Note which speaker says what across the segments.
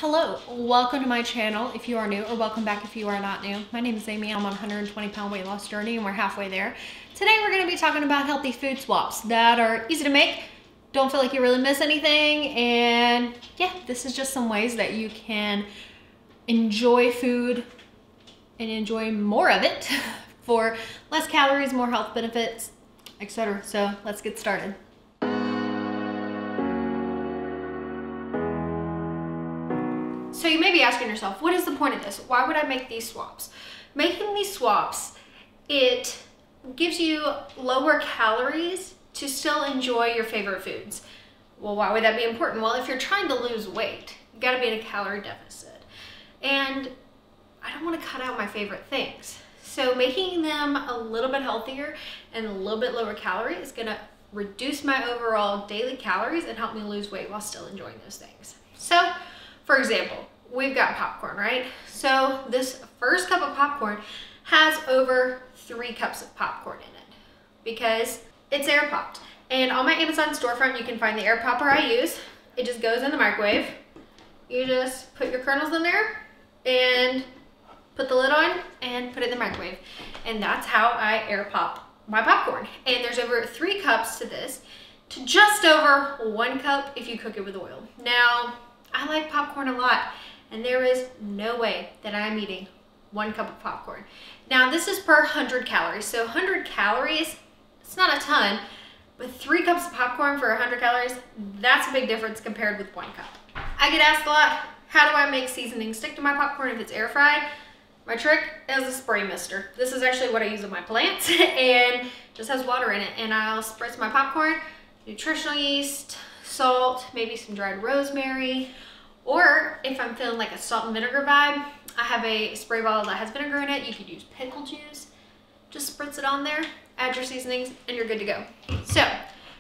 Speaker 1: Hello, welcome to my channel if you are new, or welcome back if you are not new. My name is Amy. I'm on a 120-pound weight loss journey and we're halfway there. Today we're going to be talking about healthy food swaps that are easy to make, don't feel like you really miss anything, and yeah, this is just some ways that you can enjoy food and enjoy more of it for less calories, more health benefits, etc. So let's get started. So you may be asking yourself, what is the point of this? Why would I make these swaps? Making these swaps, it gives you lower calories to still enjoy your favorite foods. Well, why would that be important? Well, if you're trying to lose weight, you gotta be in a calorie deficit. And I don't wanna cut out my favorite things. So making them a little bit healthier and a little bit lower calorie is gonna reduce my overall daily calories and help me lose weight while still enjoying those things. So, for example, we've got popcorn, right? So this first cup of popcorn has over 3 cups of popcorn in it because it's air popped. And on my Amazon storefront, you can find the air popper I use. It just goes in the microwave. You just put your kernels in there and put the lid on and put it in the microwave. And that's how I air pop my popcorn. And there's over 3 cups to this, to just over 1 cup if you cook it with oil. Now, I like popcorn a lot, and there is no way that I'm eating 1 cup of popcorn. Now, this is per 100 calories. So 100 calories, it's not a ton, but 3 cups of popcorn for 100 calories, that's a big difference compared with 1 cup. I get asked a lot, how do I make seasoning stick to my popcorn if it's air fried? My trick is a spray mister. This is actually what I use on my plants, and just has water in it. And I'll spritz my popcorn, nutritional yeast, salt, maybe some dried rosemary, or if I'm feeling like a salt and vinegar vibe, I have a spray bottle that has vinegar in it. You could use pickle juice. Just spritz it on there, add your seasonings, and you're good to go. So,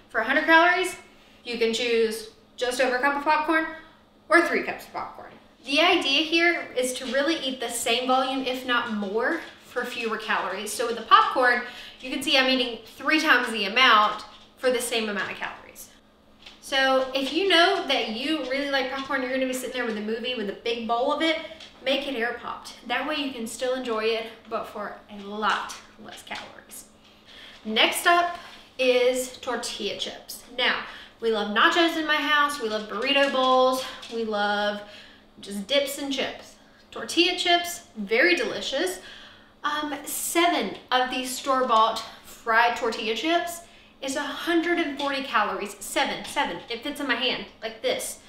Speaker 1: for 100 calories, you can choose just over a cup of popcorn or 3 cups of popcorn. The idea here is to really eat the same volume, if not more, for fewer calories. So with the popcorn, you can see I'm eating 3 times the amount for the same amount of calories. So if you know that you really like popcorn, you're gonna be sitting there with a movie with a big bowl of it, make it air popped. That way you can still enjoy it, but for a lot less calories. Next up is tortilla chips. Now, we love nachos in my house, we love burrito bowls, we love just dips and chips. Tortilla chips, very delicious. 7 of these store-bought fried tortilla chips is 140 calories. 7, it fits in my hand like this.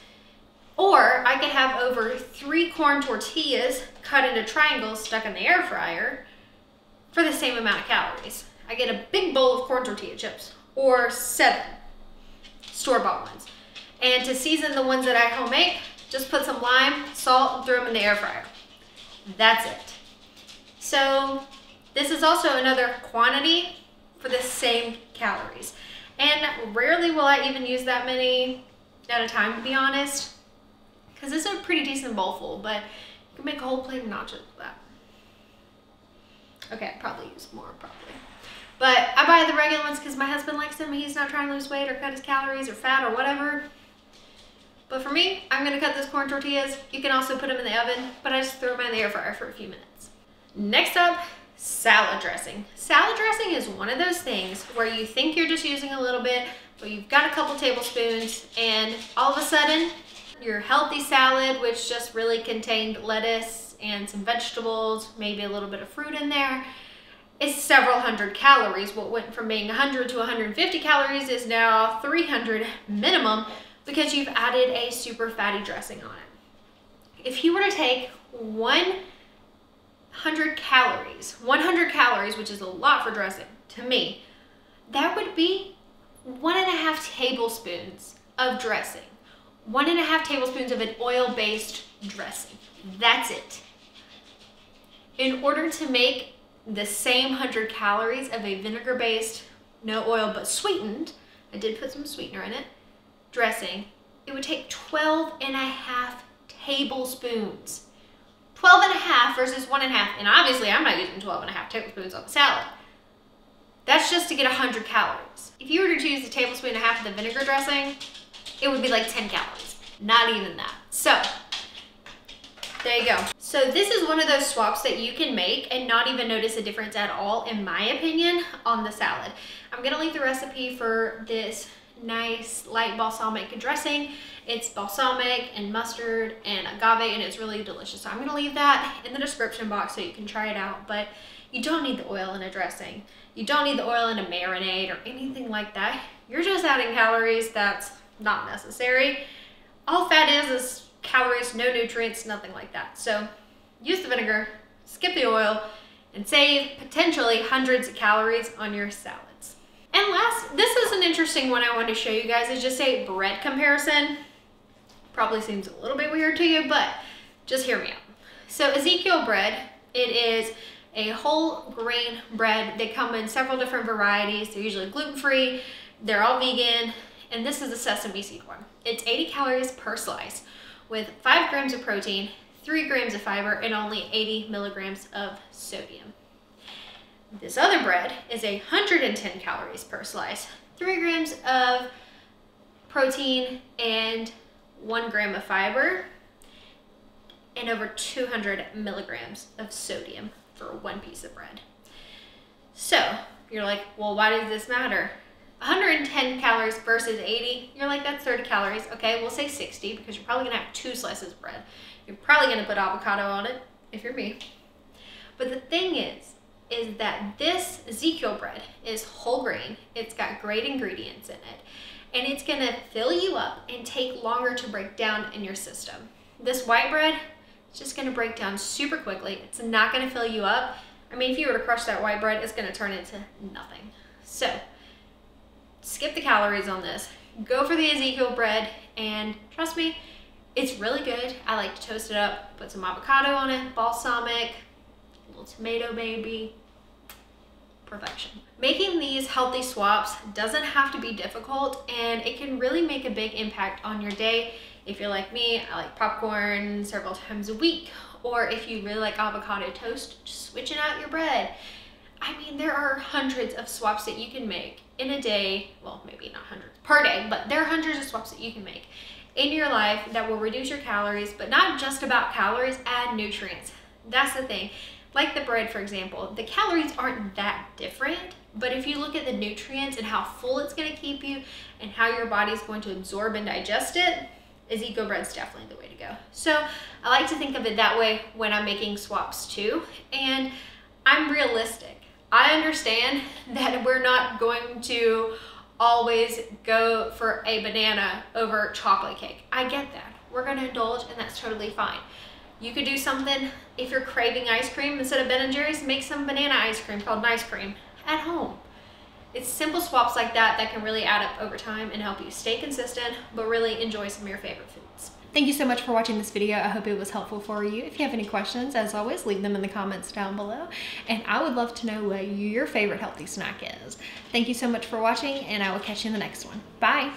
Speaker 1: Or I could have over 3 corn tortillas cut into triangles stuck in the air fryer for the same amount of calories. I get a big bowl of corn tortilla chips, or 7 store-bought ones. And to season the ones that I home make, just put some lime, salt, and throw them in the air fryer. That's it. So this is also another quantity for the same calories. And rarely will I even use that many at a time, to be honest, because this is a pretty decent bowl full, but you can make a whole plate of nachos with that. Okay, I'd probably use more, probably. But I buy the regular ones because my husband likes them. He's not trying to lose weight or cut his calories or fat or whatever. But for me, I'm gonna cut those corn tortillas. You can also put them in the oven, but I just throw them in the air fryer for a few minutes. Next up, salad dressing. Salad dressing is one of those things where you think you're just using a little bit, but you've got a couple tablespoons, and all of a sudden, your healthy salad, which just really contained lettuce and some vegetables, maybe a little bit of fruit in there, is several hundred calories. What went from being 100 to 150 calories is now 300 minimum, because you've added a super fatty dressing on it. If you were to take 100 calories, which is a lot for dressing, to me, that would be 1.5 tablespoons of dressing. 1.5 tablespoons of an oil-based dressing. That's it. In order to make the same 100 calories of a vinegar-based, no oil but sweetened, I did put some sweetener in it, dressing, it would take 12.5 tablespoons. 12.5 versus 1.5, and obviously I'm not using 12.5 tablespoons on the salad. That's just to get 100 calories. If you were to use a tablespoon and a half of the vinegar dressing, it would be like 10 calories. Not even that. So go. So this is one of those swaps that you can make and not even notice a difference at all, in my opinion, on the salad. I'm gonna leave the recipe for this nice light balsamic dressing. It's balsamic and mustard and agave, and it's really delicious. So I'm gonna leave that in the description box so you can try it out. But you don't need the oil in a dressing. You don't need the oil in a marinade or anything like that. You're just adding calories. That's not necessary. All fat is calories, no nutrients, nothing like that. So use the vinegar, skip the oil, and save potentially hundreds of calories on your salads. And last, this is an interesting one I wanted to show you guys, is just a bread comparison. Probably seems a little bit weird to you, but just hear me out. So Ezekiel bread, it is a whole grain bread. They come in several different varieties. They're usually gluten-free, they're all vegan, and this is the sesame seed one. It's 80 calories per slice with 5 grams of protein, 3 grams of fiber, and only 80 milligrams of sodium. This other bread is 110 calories per slice, 3 grams of protein and 1 gram of fiber, and over 200 milligrams of sodium for one piece of bread. So you're like, well, why does this matter? 110 calories versus 80, you're like, that's 30 calories. Okay, we'll say 60 because you're probably gonna have 2 slices of bread. You're probably gonna put avocado on it, if you're me. But the thing is that this Ezekiel bread is whole grain. It's got great ingredients in it, and it's gonna fill you up and take longer to break down in your system. This white bread, it's just gonna break down super quickly. It's not gonna fill you up. I mean, if you were to crush that white bread, it's gonna turn into nothing. So skip the calories on this. Go for the Ezekiel bread, and trust me, it's really good. I like to toast it up, put some avocado on it, balsamic, a little tomato maybe. Perfection. Making these healthy swaps doesn't have to be difficult, and it can really make a big impact on your day. If you're like me, I like popcorn several times a week, or if you really like avocado toast, just switching out your bread. I mean, there are hundreds of swaps that you can make in a day. Well, maybe not hundreds per day, but there are hundreds of swaps that you can make in your life that will reduce your calories, but not just about calories, add nutrients. That's the thing. Like the bread, for example, the calories aren't that different, but if you look at the nutrients and how full it's gonna keep you and how your body's going to absorb and digest it, Ezekiel bread's definitely the way to go. So I like to think of it that way when I'm making swaps too, and I'm realistic. I understand that we're not going to always go for a banana over chocolate cake. I get that. We're gonna indulge, and that's totally fine. You could do something, if you're craving ice cream, instead of Ben & Jerry's, make some banana ice cream called Nice Cream at home. It's simple swaps like that that can really add up over time and help you stay consistent, but really enjoy some of your favorite foods. Thank you so much for watching this video. I hope it was helpful for you. If you have any questions, as always, leave them in the comments down below. And I would love to know what your favorite healthy snack is. Thank you so much for watching, and I will catch you in the next one. Bye.